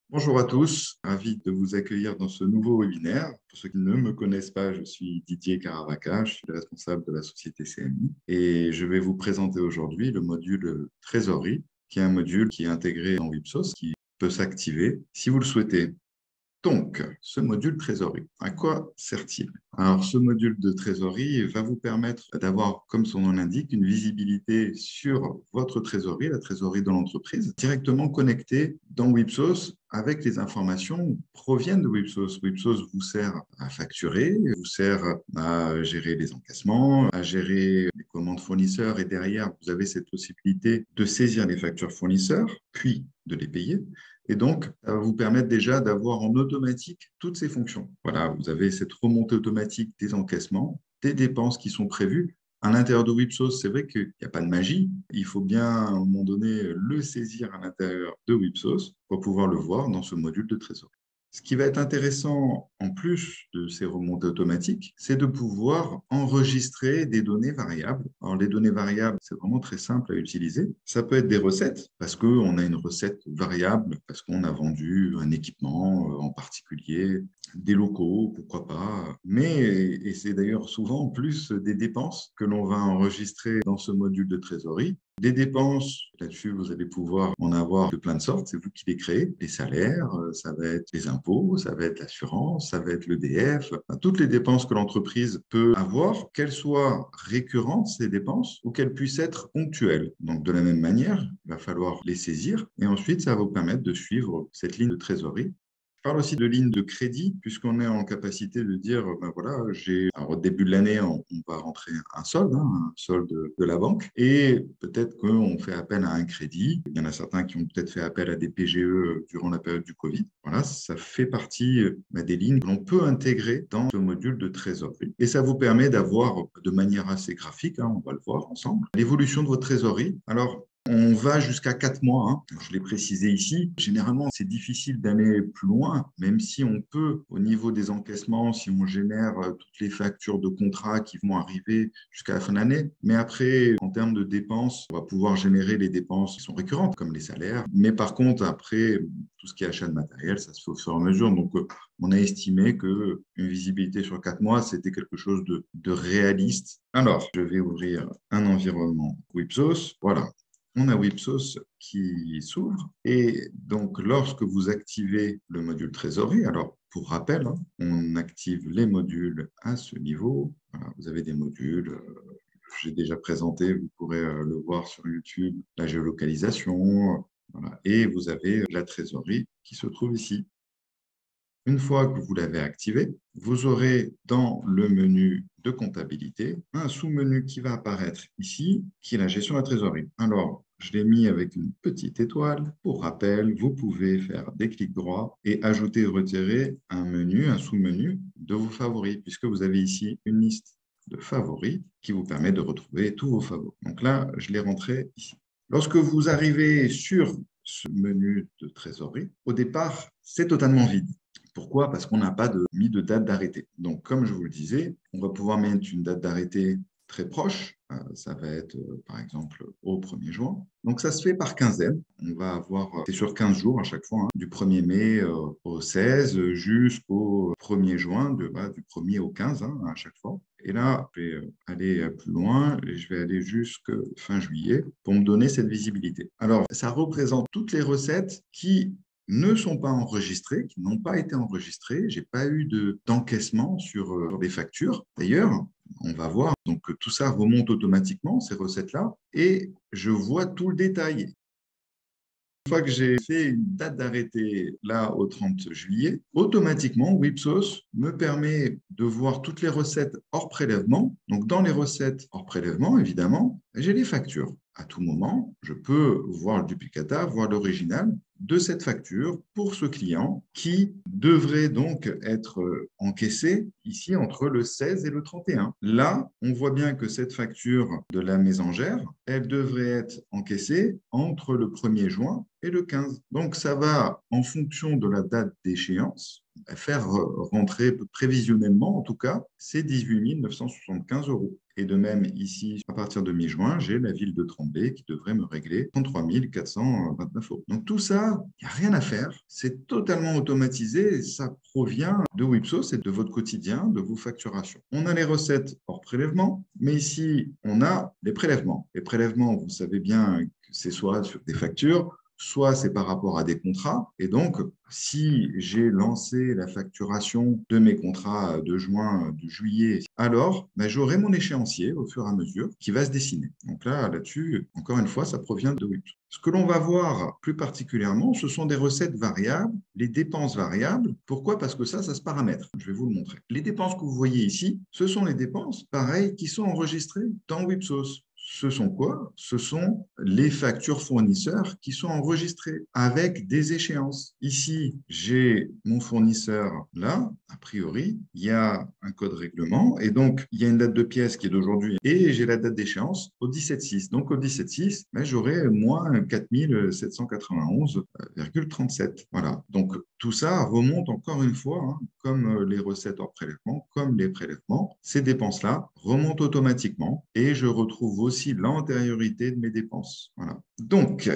Bonjour à tous, ravi de vous accueillir dans ce nouveau webinaire. Pour ceux qui ne me connaissent pas, je suis Didier Caravaca, je suis le responsable de la société CMI et je vais vous présenter aujourd'hui le module trésorerie, qui est un module qui est intégré dans Wipsos, qui peut s'activer si vous le souhaitez. Donc, ce module trésorerie, à quoi sert-il? Alors, ce module de trésorerie va vous permettre d'avoir, comme son nom l'indique, une visibilité sur votre trésorerie, la trésorerie de l'entreprise, directement connectée dans Wipsos avec les informations qui proviennent de Wipsos. Wipsos vous sert à facturer, vous sert à gérer les encaissements, à gérer les commandes fournisseurs et derrière, vous avez cette possibilité de saisir les factures fournisseurs, puis de les payer. Et donc, ça va vous permettre déjà d'avoir en automatique toutes ces fonctions. Voilà, vous avez cette remontée automatique des encaissements, des dépenses qui sont prévues. À l'intérieur de Wipsos, c'est vrai qu'il n'y a pas de magie. Il faut bien, à un moment donné, le saisir à l'intérieur de Wipsos pour pouvoir le voir dans ce module de trésorerie. Ce qui va être intéressant, en plus de ces remontées automatiques, c'est de pouvoir enregistrer des données variables. Alors, les données variables, c'est vraiment très simple à utiliser. Ça peut être des recettes, parce qu'on a une recette variable, parce qu'on a vendu un équipement en particulier, des locaux, pourquoi pas. Mais, et c'est d'ailleurs souvent plus des dépenses que l'on va enregistrer dans ce module de trésorerie. Des dépenses, là-dessus, vous allez pouvoir en avoir de plein de sortes, c'est vous qui les créez. Les salaires, ça va être les impôts, ça va être l'assurance, ça va être l'EDF, enfin, toutes les dépenses que l'entreprise peut avoir, qu'elles soient récurrentes, ces dépenses, ou qu'elles puissent être ponctuelles. Donc, de la même manière, il va falloir les saisir et ensuite, ça va vous permettre de suivre cette ligne de trésorerie. Je parle aussi de ligne de crédit, puisqu'on est en capacité de dire, ben voilà, alors au début de l'année, on va rentrer un solde, hein, un solde de la banque, et peut-être qu'on fait appel à un crédit. Il y en a certains qui ont peut-être fait appel à des PGE durant la période du Covid. Voilà, ça fait partie des lignes que l'on peut intégrer dans ce module de trésorerie. Et ça vous permet d'avoir, de manière assez graphique, hein, on va le voir ensemble, l'évolution de votre trésorerie. Alors, on va jusqu'à 4 mois, hein. Je l'ai précisé ici. Généralement, c'est difficile d'aller plus loin, même si on peut, au niveau des encaissements, si on génère toutes les factures de contrat qui vont arriver jusqu'à la fin de l'année. Mais après, en termes de dépenses, on va pouvoir générer les dépenses qui sont récurrentes, comme les salaires. Mais par contre, après, tout ce qui est achat de matériel, ça se fait au fur et à mesure. Donc, on a estimé qu'une visibilité sur 4 mois, c'était quelque chose de réaliste. Alors, je vais ouvrir un environnement Wipsos. Voilà, on a Wipsos qui s'ouvre. Et donc, lorsque vous activez le module trésorerie, alors pour rappel, hein, on active les modules à ce niveau. Voilà, vous avez des modules, j'ai déjà présenté, vous pourrez le voir sur YouTube, la géolocalisation, voilà, et vous avez la trésorerie qui se trouve ici. Une fois que vous l'avez activé, vous aurez dans le menu de comptabilité un sous-menu qui va apparaître ici, qui est la gestion de la trésorerie. Alors, je l'ai mis avec une petite étoile. Pour rappel, vous pouvez faire des clics droits et ajouter et retirer un menu, un sous-menu de vos favoris, puisque vous avez ici une liste de favoris qui vous permet de retrouver tous vos favoris. Donc là, je l'ai rentré ici. Lorsque vous arrivez sur ce menu de trésorerie, au départ, c'est totalement vide. Pourquoi? Parce qu'on n'a pas mis de date d'arrêté. Donc, comme je vous le disais, on va pouvoir mettre une date d'arrêté très proche. Ça va être, par exemple, au 1er juin. Donc, ça se fait par quinzaine. On va avoir, c'est sur 15 jours à chaque fois, hein, du 1er mai au 16 jusqu'au 1er juin, du 1er au 15 hein, à chaque fois. Et là, je vais aller plus loin et je vais aller jusqu'à fin juillet pour me donner cette visibilité. Alors, ça représente toutes les recettes qui ne sont pas enregistrées, qui n'ont pas été enregistrées. Je n'ai pas eu d'encaissement sur les factures. D'ailleurs, on va voir, donc tout ça remonte automatiquement, ces recettes-là, et je vois tout le détail. Une fois que j'ai fait une date d'arrêté là au 30 juillet, automatiquement, Wipsos me permet de voir toutes les recettes hors prélèvement. Donc, dans les recettes hors prélèvement, évidemment, j'ai les factures. À tout moment, je peux voir le duplicata, voir l'original de cette facture pour ce client qui devrait donc être encaissé ici entre le 16 et le 31. Là, on voit bien que cette facture de la mésangère, elle devrait être encaissée entre le 1er juin et le 15. Donc, ça va en fonction de la date d'échéance faire rentrer prévisionnellement, en tout cas, ces 18 975 euros. Et de même, ici, à partir de mi-juin, j'ai la ville de Tremblay qui devrait me régler 33 429 euros. Donc tout ça, il n'y a rien à faire. C'est totalement automatisé et ça provient de Wipsos et de votre quotidien, de vos facturations. On a les recettes hors prélèvement, mais ici, on a les prélèvements. Les prélèvements, vous savez bien que c'est soit sur des factures, soit c'est par rapport à des contrats. Et donc, si j'ai lancé la facturation de mes contrats de juin, de juillet, alors j'aurai mon échéancier au fur et à mesure qui va se dessiner. Donc là-dessus, encore une fois, ça provient de WIP. Ce que l'on va voir plus particulièrement, ce sont des recettes variables, les dépenses variables. Pourquoi? Parce que ça se paramètre. Je vais vous le montrer. Les dépenses que vous voyez ici, ce sont les dépenses, pareil, qui sont enregistrées dans Wipsos. Ce sont quoi? Ce sont les factures fournisseurs qui sont enregistrées avec des échéances. Ici, j'ai mon fournisseur là, a priori, il y a un code règlement et donc il y a une date de pièce qui est d'aujourd'hui et j'ai la date d'échéance au 17-6. Donc au 17-6, j'aurai moins 4 791,37. Voilà. Donc tout ça remonte encore une fois, hein, comme les recettes hors prélèvement, comme les prélèvements. Ces dépenses-là remontent automatiquement et je retrouve aussi l'antériorité de mes dépenses. Voilà. Donc,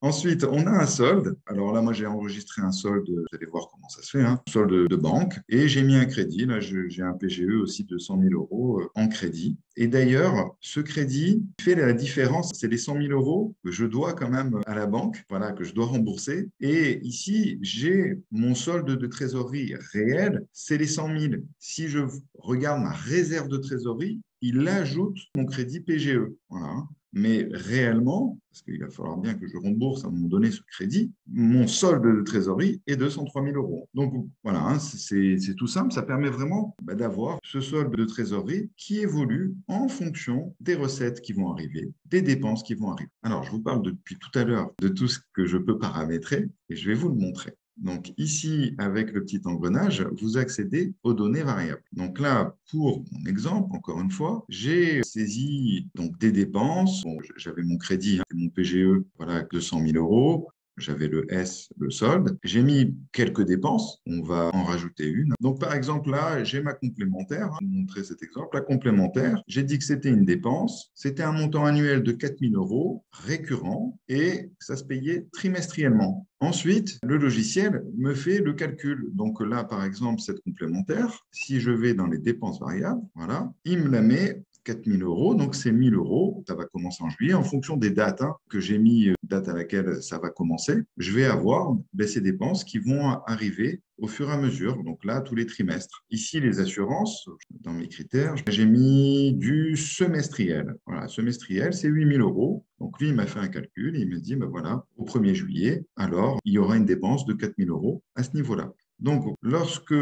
ensuite, on a un solde. Alors là, moi, j'ai enregistré un solde, vous allez voir comment ça se fait, hein, solde de banque. Et j'ai mis un crédit. Là, j'ai un PGE aussi de 100 000 euros en crédit. Et d'ailleurs, ce crédit fait la différence. C'est les 100 000 euros que je dois quand même à la banque, voilà, que je dois rembourser. Et ici, j'ai mon solde de trésorerie réel, c'est les 100 000. Si je regarde ma réserve de trésorerie, il ajoute mon crédit PGE. Voilà. Mais réellement, parce qu'il va falloir bien que je rembourse à un moment donné ce crédit, mon solde de trésorerie est de 103 000 euros. Donc voilà, hein, c'est tout simple. Ça permet vraiment d'avoir ce solde de trésorerie qui évolue en fonction des recettes qui vont arriver, des dépenses qui vont arriver. Alors, je vous parle depuis tout à l'heure de tout ce que je peux paramétrer et je vais vous le montrer. Donc ici, avec le petit engrenage, vous accédez aux données variables. Donc là, pour mon exemple, encore une fois, j'ai saisi donc des dépenses. Bon, j'avais mon crédit, hein, mon PGE, voilà, 200 000 euros. J'avais le S, le solde. J'ai mis quelques dépenses. On va en rajouter une. Donc, par exemple, là, j'ai ma complémentaire. Je vais vous montrer cet exemple. La complémentaire, j'ai dit que c'était une dépense. C'était un montant annuel de 4 000 euros récurrent et ça se payait trimestriellement. Ensuite, le logiciel me fait le calcul. Donc là, par exemple, cette complémentaire, si je vais dans les dépenses variables, voilà, il me la met 4 000 euros, donc c'est 1 000 euros. Ça va commencer en juillet. En fonction des dates que j'ai mis, date à laquelle ça va commencer, je vais avoir ces dépenses qui vont arriver au fur et à mesure. Donc là, tous les trimestres. Ici, les assurances, dans mes critères, j'ai mis du semestriel. Voilà, semestriel, c'est 8 000 euros. Donc lui, il m'a fait un calcul et il me dit, voilà, au 1er juillet, alors il y aura une dépense de 4 000 euros à ce niveau-là. Donc, lorsque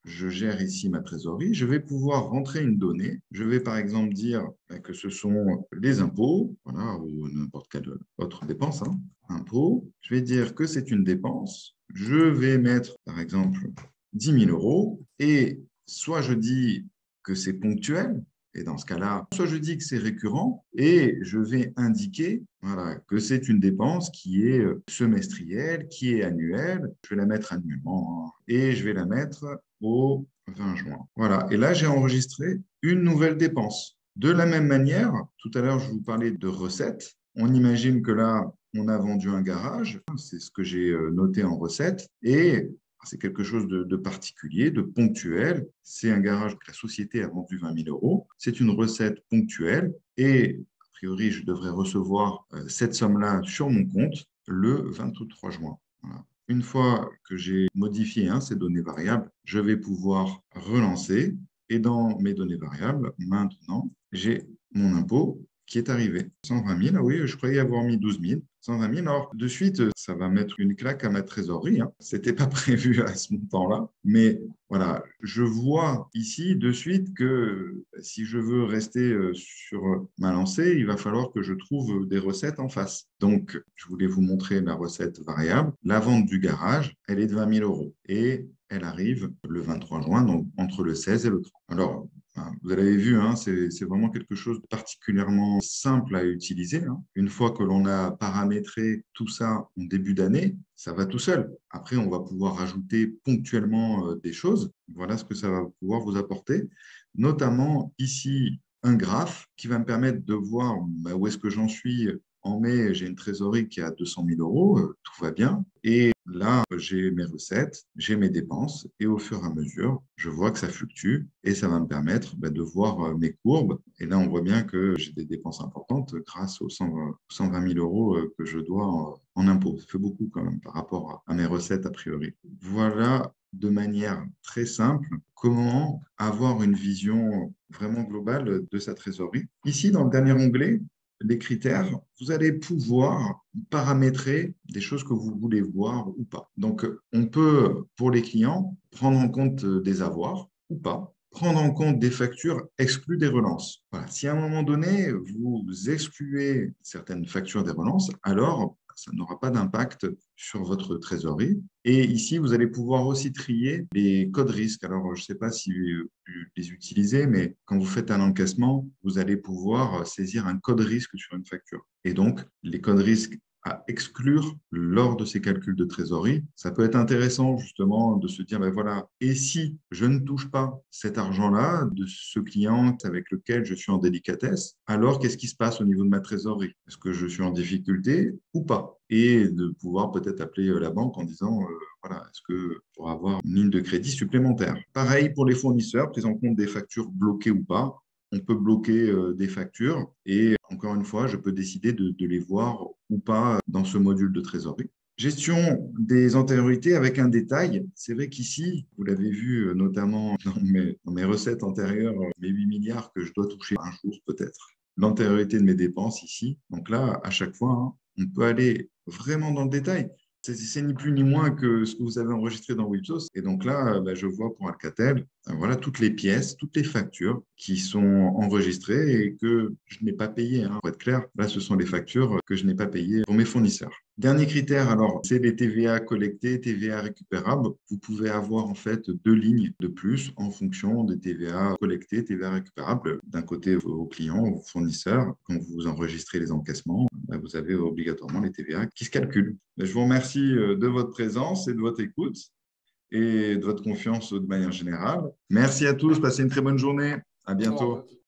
je gère ici ma trésorerie, je vais pouvoir rentrer une donnée. Je vais par exemple dire que ce sont les impôts, voilà, ou n'importe quelle autre dépense, hein, impôts. Je vais dire que c'est une dépense. Je vais mettre par exemple 10 000 euros et soit je dis que c'est ponctuel, et dans ce cas-là, soit je dis que c'est récurrent et je vais indiquer voilà, que c'est une dépense qui est semestrielle, qui est annuelle. Je vais la mettre annuellement et je vais la mettre au 20 juin. Voilà. Et là, j'ai enregistré une nouvelle dépense. De la même manière, tout à l'heure, je vous parlais de recettes. On imagine que là, on a vendu un garage. C'est ce que j'ai noté en recette. Et c'est quelque chose de particulier, de ponctuel. C'est un garage que la société a vendu 20 000 euros. C'est une recette ponctuelle et a priori, je devrais recevoir cette somme-là sur mon compte le 23 juin. Voilà. Une fois que j'ai modifié ces données variables, je vais pouvoir relancer. Et dans mes données variables, maintenant, j'ai mon impôt qui est arrivé. 120 000, ah oui, je croyais avoir mis 12 000. 120 000, alors de suite, ça va mettre une claque à ma trésorerie. Hein. Ce n'était pas prévu à ce montant-là. Mais voilà, je vois ici de suite que si je veux rester sur ma lancée, il va falloir que je trouve des recettes en face. Donc, je voulais vous montrer la recette variable. La vente du garage, elle est de 20 000 euros. Et elle arrive le 23 juin, donc entre le 16 et le 30. Alors, Vous l'avez vu, hein, c'est vraiment quelque chose de particulièrement simple à utiliser, hein. Une fois que l'on a paramétré tout ça en début d'année, ça va tout seul. Après, on va pouvoir rajouter ponctuellement des choses. Voilà ce que ça va pouvoir vous apporter. Notamment ici, un graphe qui va me permettre de voir où est-ce que j'en suis. En mai, j'ai une trésorerie qui est à 200 000 euros, tout va bien. Et là, j'ai mes recettes, j'ai mes dépenses, et au fur et à mesure, je vois que ça fluctue, et ça va me permettre de voir mes courbes. Et là, on voit bien que j'ai des dépenses importantes grâce aux 120 000 euros que je dois en impôts. Ça fait beaucoup quand même par rapport à mes recettes a priori. Voilà de manière très simple comment avoir une vision vraiment globale de sa trésorerie. Ici, dans le dernier onglet, les critères, vous allez pouvoir paramétrer des choses que vous voulez voir ou pas. Donc, on peut, pour les clients, prendre en compte des avoirs ou pas, prendre en compte des factures exclues des relances. Voilà. Si à un moment donné, vous excluez certaines factures des relances, alors ça n'aura pas d'impact sur votre trésorerie. Et ici, vous allez pouvoir aussi trier les codes risques. Alors, je ne sais pas si vous les utilisez, mais quand vous faites un encaissement, vous allez pouvoir saisir un code risque sur une facture. Et donc, les codes risques à exclure lors de ces calculs de trésorerie. Ça peut être intéressant justement de se dire, ben voilà, et si je ne touche pas cet argent-là de ce client avec lequel je suis en délicatesse, alors qu'est-ce qui se passe au niveau de ma trésorerie? Est-ce que je suis en difficulté ou pas? Et de pouvoir peut-être appeler la banque en disant, voilà, est-ce que pour avoir une ligne de crédit supplémentaire? Pareil pour les fournisseurs, prise en compte des factures bloquées ou pas. On peut bloquer des factures et encore une fois, je peux décider de les voir ou pas dans ce module de trésorerie. Gestion des antériorités avec un détail. C'est vrai qu'ici, vous l'avez vu notamment dans mes recettes antérieures, mes 8 milliards que je dois toucher un jour peut-être. L'antériorité de mes dépenses ici. Donc là, à chaque fois, hein, on peut aller vraiment dans le détail. C'est ni plus ni moins que ce que vous avez enregistré dans Wipsos. Et donc là, je vois pour Alcatel, voilà toutes les pièces, toutes les factures qui sont enregistrées et que je n'ai pas payées, hein. Pour être clair, là, ce sont les factures que je n'ai pas payées pour mes fournisseurs. Dernier critère, alors, c'est les TVA collectés, TVA récupérables. Vous pouvez avoir en fait deux lignes de plus en fonction des TVA collectés, TVA récupérables. D'un côté, vos clients, vos fournisseurs, quand vous enregistrez les encaissements, vous avez obligatoirement les TVA qui se calculent. Je vous remercie de votre présence et de votre écoute et de votre confiance de manière générale. Merci à tous, passez une très bonne journée. À bientôt.